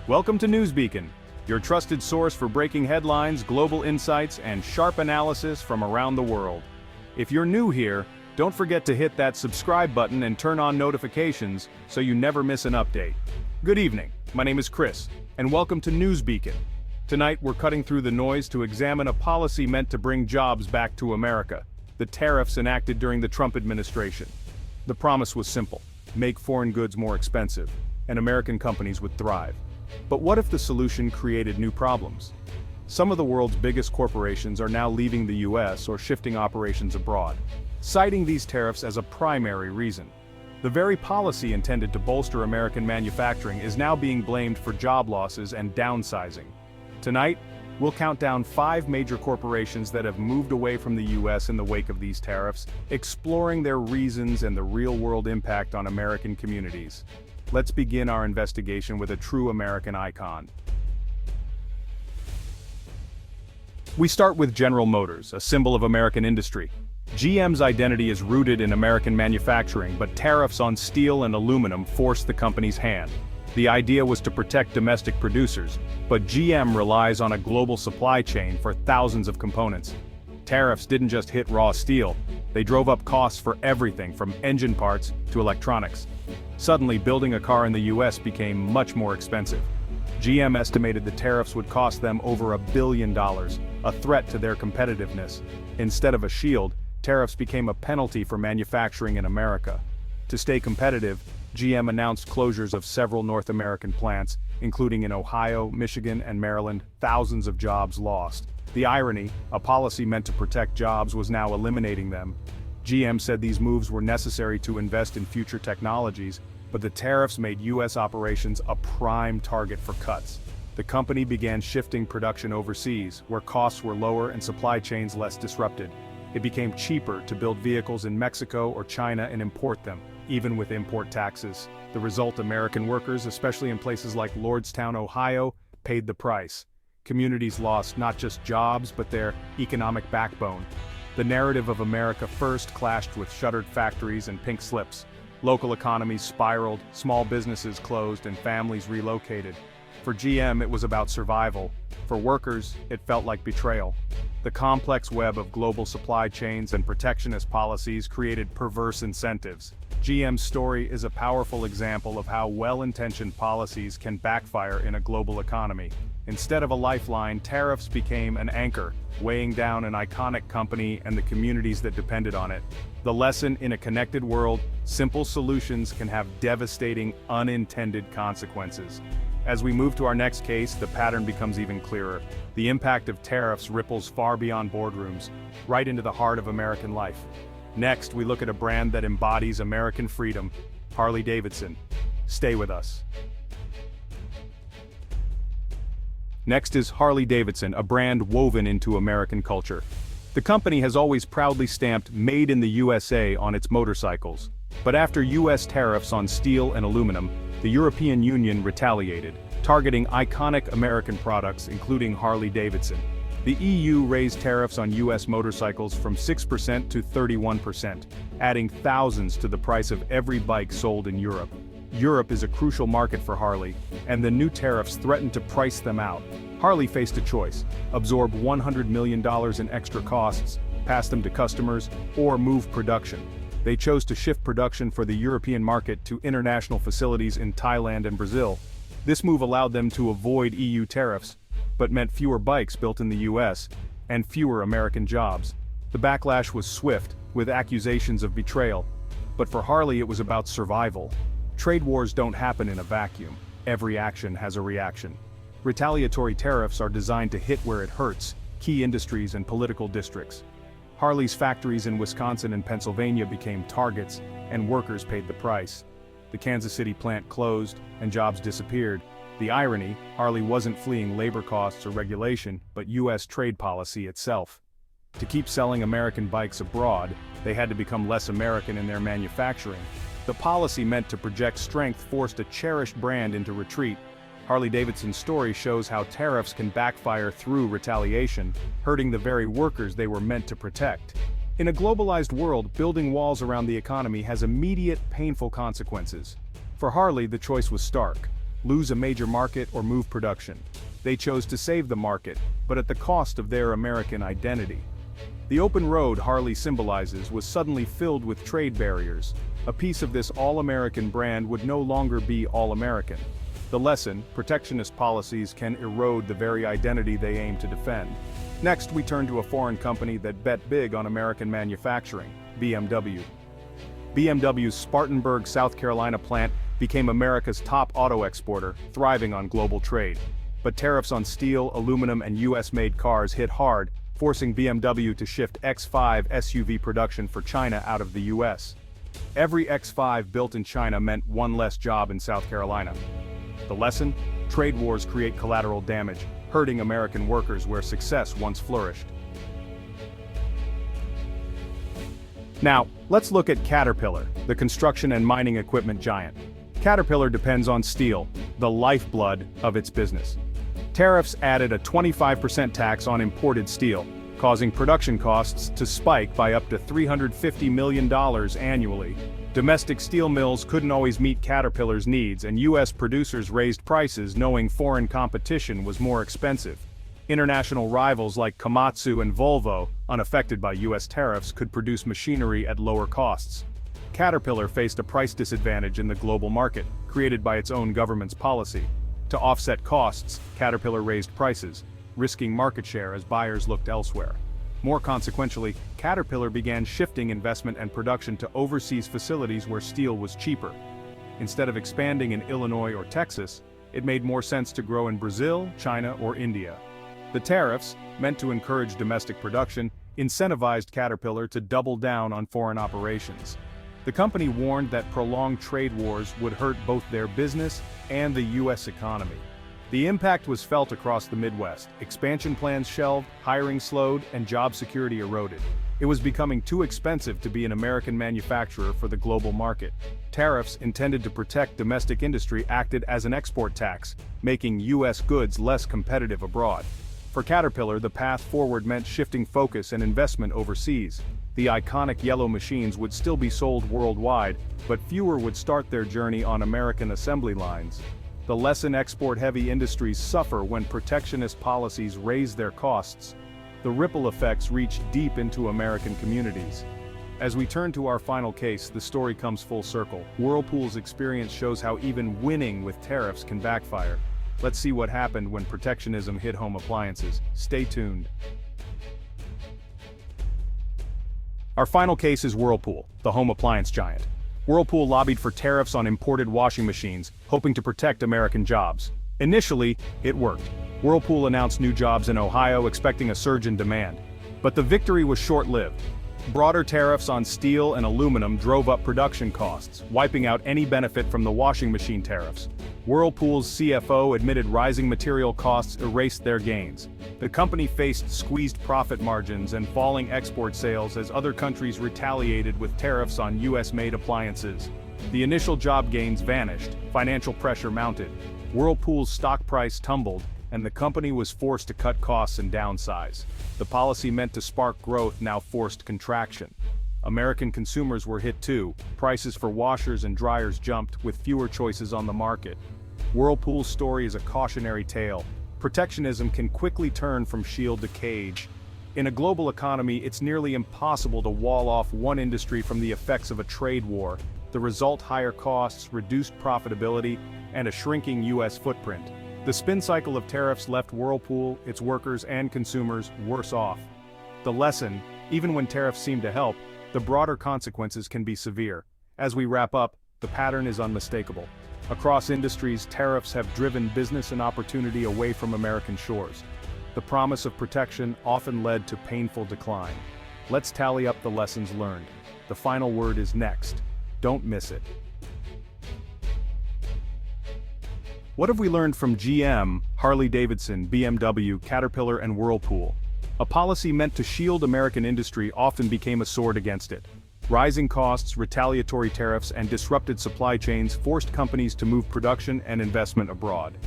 Welcome to Newsbeacon, your trusted source for breaking headlines, global insights, and sharp analysis from around the world. If you're new here, don't forget to hit that subscribe button and turn on notifications so you never miss an update. Good evening, my name is Chris, and welcome to Newsbeacon. Tonight we're cutting through the noise to examine a policy meant to bring jobs back to America, the tariffs enacted during the Trump administration. The promise was simple: make foreign goods more expensive, and American companies would thrive. But what if the solution created new problems? Some of the world's biggest corporations are now leaving the US or shifting operations abroad, citing these tariffs as a primary reason. The very policy intended to bolster American manufacturing is now being blamed for job losses and downsizing. Tonight, we'll count down 5 major corporations that have moved away from the US in the wake of these tariffs, exploring their reasons and the real-world impact on American communities. Let's begin our investigation with a true American icon. We start with General Motors, a symbol of American industry. GM's identity is rooted in American manufacturing, but tariffs on steel and aluminum forced the company's hand. The idea was to protect domestic producers, but GM relies on a global supply chain for thousands of components. Tariffs didn't just hit raw steel, they drove up costs for everything from engine parts to electronics. Suddenly, building a car in the US became much more expensive. GM estimated the tariffs would cost them over $1 billion, a threat to their competitiveness. Instead of a shield, tariffs became a penalty for manufacturing in America. To stay competitive, GM announced closures of several North American plants, including in Ohio, Michigan, and Maryland. Thousands of jobs lost. The irony, a policy meant to protect jobs was now eliminating them. GM said these moves were necessary to invest in future technologies, but the tariffs made US operations a prime target for cuts. The company began shifting production overseas, where costs were lower and supply chains less disrupted. It became cheaper to build vehicles in Mexico or China and import them, even with import taxes. The result: American workers, especially in places like Lordstown, Ohio, paid the price. Communities lost not just jobs, but their economic backbone. The narrative of America first clashed with shuttered factories and pink slips. Local economies spiraled, small businesses closed, and families relocated. For GM, it was about survival. For workers, it felt like betrayal. The complex web of global supply chains and protectionist policies created perverse incentives. GM's story is a powerful example of how well-intentioned policies can backfire in a global economy. Instead of a lifeline, tariffs became an anchor, weighing down an iconic company and the communities that depended on it. The lesson: in a connected world, simple solutions can have devastating, unintended consequences. As we move to our next case, the pattern becomes even clearer. The impact of tariffs ripples far beyond boardrooms, right into the heart of American life. Next, we look at a brand that embodies American freedom: Harley-Davidson. Stay with us. Next is Harley-Davidson, a brand woven into American culture. The company has always proudly stamped "Made in the USA" on its motorcycles. But after US tariffs on steel and aluminum, the European Union retaliated, targeting iconic American products, including Harley-Davidson. The EU raised tariffs on US motorcycles from 6% to 31%, adding thousands to the price of every bike sold in Europe. Europe is a crucial market for Harley, and the new tariffs threatened to price them out. Harley faced a choice: absorb $100 million in extra costs, pass them to customers, or move production. They chose to shift production for the European market to international facilities in Thailand and Brazil. This move allowed them to avoid EU tariffs, but meant fewer bikes built in the US, and fewer American jobs. The backlash was swift, with accusations of betrayal. But for Harley, it was about survival. Trade wars don't happen in a vacuum. Every action has a reaction. Retaliatory tariffs are designed to hit where it hurts: key industries and political districts. Harley's factories in Wisconsin and Pennsylvania became targets, and workers paid the price. The Kansas City plant closed, and jobs disappeared. The irony: Harley wasn't fleeing labor costs or regulation, but US trade policy itself. To keep selling American bikes abroad, they had to become less American in their manufacturing. The policy meant to project strength forced a cherished brand into retreat. Harley-Davidson's story shows how tariffs can backfire through retaliation, hurting the very workers they were meant to protect. In a globalized world, building walls around the economy has immediate, painful consequences. For Harley, the choice was stark: lose a major market, or move production. They chose to save the market, but at the cost of their American identity. The open road Harley symbolizes was suddenly filled with trade barriers. A piece of this all-American brand would no longer be all-American. The lesson: protectionist policies can erode the very identity they aim to defend. Next, we turn to a foreign company that bet big on American manufacturing, BMW. BMW's Spartanburg, South Carolina plant became America's top auto exporter, thriving on global trade. But tariffs on steel, aluminum, and US-made cars hit hard, forcing BMW to shift X5 SUV production for China out of the US. Every X5 built in China meant one less job in South Carolina. The lesson? Trade wars create collateral damage, hurting American workers where success once flourished. Now, let's look at Caterpillar, the construction and mining equipment giant. Caterpillar depends on steel, the lifeblood of its business. Tariffs added a 25% tax on imported steel, causing production costs to spike by up to $350 million annually. Domestic steel mills couldn't always meet Caterpillar's needs, and US producers raised prices knowing foreign competition was more expensive. International rivals like Komatsu and Volvo, unaffected by US tariffs, could produce machinery at lower costs. Caterpillar faced a price disadvantage in the global market, created by its own government's policy. To offset costs, Caterpillar raised prices, risking market share as buyers looked elsewhere. More consequentially, Caterpillar began shifting investment and production to overseas facilities where steel was cheaper. Instead of expanding in Illinois or Texas, it made more sense to grow in Brazil, China, or India. The tariffs, meant to encourage domestic production, incentivized Caterpillar to double down on foreign operations. The company warned that prolonged trade wars would hurt both their business and the US economy. The impact was felt across the Midwest. Expansion plans shelved, hiring slowed, and job security eroded. It was becoming too expensive to be an American manufacturer for the global market. Tariffs intended to protect domestic industry acted as an export tax, making US goods less competitive abroad. For Caterpillar, the path forward meant shifting focus and investment overseas. The iconic yellow machines would still be sold worldwide, but fewer would start their journey on American assembly lines. The lesson: export-heavy industries suffer when protectionist policies raise their costs. The ripple effects reach deep into American communities. As we turn to our final case, the story comes full circle. Whirlpool's experience shows how even winning with tariffs can backfire. Let's see what happened when protectionism hit home appliances. Stay tuned. Our final case is Whirlpool, the home appliance giant. Whirlpool lobbied for tariffs on imported washing machines, hoping to protect American jobs. Initially, it worked. Whirlpool announced new jobs in Ohio, expecting a surge in demand. But the victory was short-lived. Broader tariffs on steel and aluminum drove up production costs, wiping out any benefit from the washing machine tariffs. Whirlpool's CFO admitted rising material costs erased their gains. The company faced squeezed profit margins and falling export sales as other countries retaliated with tariffs on US-made appliances. The initial job gains vanished, financial pressure mounted. Whirlpool's stock price tumbled, and the company was forced to cut costs and downsize. The policy meant to spark growth now forced contraction. American consumers were hit too. Prices for washers and dryers jumped, with fewer choices on the market. Whirlpool's story is a cautionary tale. Protectionism can quickly turn from shield to cage. In a global economy, it's nearly impossible to wall off one industry from the effects of a trade war. The result: higher costs, reduced profitability, and a shrinking US footprint. The spin cycle of tariffs left Whirlpool, its workers, and consumers worse off. The lesson: even when tariffs seem to help, the broader consequences can be severe. As we wrap up, the pattern is unmistakable. Across industries, tariffs have driven business and opportunity away from American shores. The promise of protection often led to painful decline. Let's tally up the lessons learned. The final word is next. Don't miss it. What have we learned from GM, Harley-Davidson, BMW, Caterpillar, and Whirlpool? A policy meant to shield American industry often became a sword against it. Rising costs, retaliatory tariffs, and disrupted supply chains forced companies to move production and investment abroad.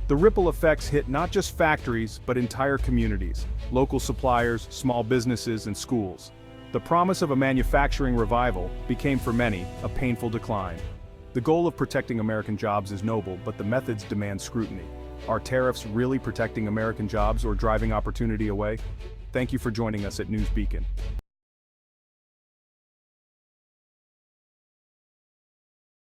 The ripple effects hit not just factories, but entire communities, local suppliers, small businesses, and schools. The promise of a manufacturing revival became for many a painful decline. The goal of protecting American jobs is noble, but the methods demand scrutiny. Are tariffs really protecting American jobs or driving opportunity away? Thank you for joining us at News Beacon.